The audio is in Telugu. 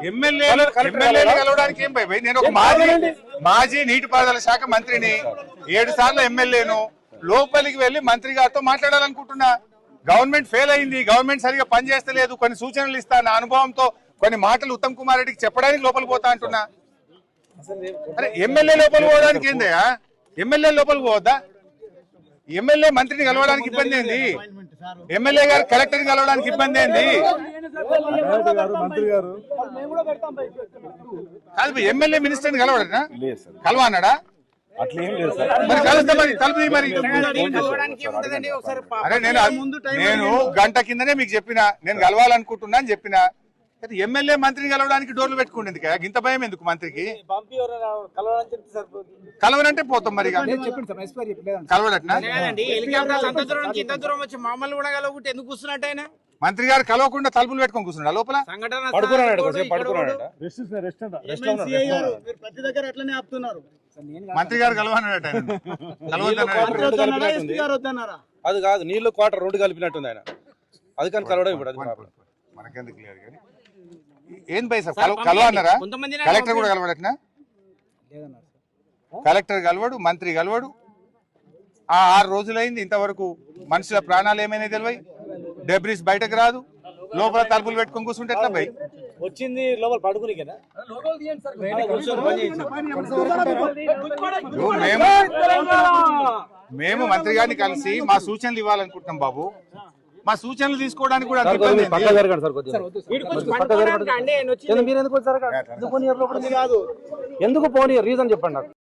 ఎమ్మెల్యేలు కలవడానికి ఏం భయ? నేను ఒక మాజీ నీటిపారుదల శాఖ మంత్రిని, 7 సార్లు ఎమ్మెల్యేను. లోపలికి వెళ్లి మంత్రి గారితో మాట్లాడాలనుకుంటున్నా. గవర్నమెంట్ ఫెయిల్ అయింది, గవర్నమెంట్ సరిగా పనిచేస్తలేదు, కొన్ని సూచనలు ఇస్తా, నా అనుభవంతో కొన్ని మాటలు ఉత్తమ్ కుమార్ రెడ్డికి చెప్పడానికి లోపలికి పోతా అంటున్నా. అరే ఎమ్మెల్యే లోపలికి పోవడానికి ఏందయ్యా? ఎమ్మెల్యే లోపలికి పోవద్దా? ఎమ్మెల్యే మంత్రిని కలవడానికి ఇబ్బంది ఏంది? ఎమ్మెల్యే గారు కలెక్టర్ని కలవడానికి ఇబ్బంది ఏంది? కాదు, ఎమ్మెల్యే మినిస్టర్ని కలవడనా? కలవన్నాడా? మరి కలుస్తా, మరి తలుపు మరి. అరే నేను గంట కిందనే మీకు చెప్పిన, నేను కలవాలనుకుంటున్నా అని చెప్పిన. ఎమ్మెల్యే మంత్రిని కలవడానికి డోర్లు పెట్టుకోండి. ఇంత భయం ఎందుకు మంత్రికి? కలవనంటే పోతాం మరి. కలవడట్నా? మంత్రి గారు కలవకుండా తలుపులు పెట్టుకొని కూర్చున్నాడు లోపల. మంత్రి గారు కలవన్నాడట. అది కాదు, నీళ్లు క్వార్టర్ 2 కలిపినట్టుంది ఆయన. అది కానీ కలవడం ఇప్పుడు మనకెందుకు క్లియర్ కానీ ఏం భయ సార్? కలవన్నారా? కలెక్టర్ కూడా కలవడట్నా? కలెక్టర్ కలవడు, మంత్రి కలవడు. 6 రోజులైంది, ఇంతవరకు మనుషుల ప్రాణాలు ఏమైనా తెలివై, డెబ్రిస్ బయటకు రాదు, లోపల తలుపులు పెట్టుకొని కూర్చుంటే ఎట్లా భయ్? వచ్చింది లోపల పడుకుని కదా. మేము మంత్రి గారిని కలిసి మా సూచనలు ఇవ్వాలనుకుంటున్నాం బాబు. మా సూచనలు తీసుకోవడానికి కూడా ఎందుకు పోనీ రీజన్ చెప్పండి నాకు.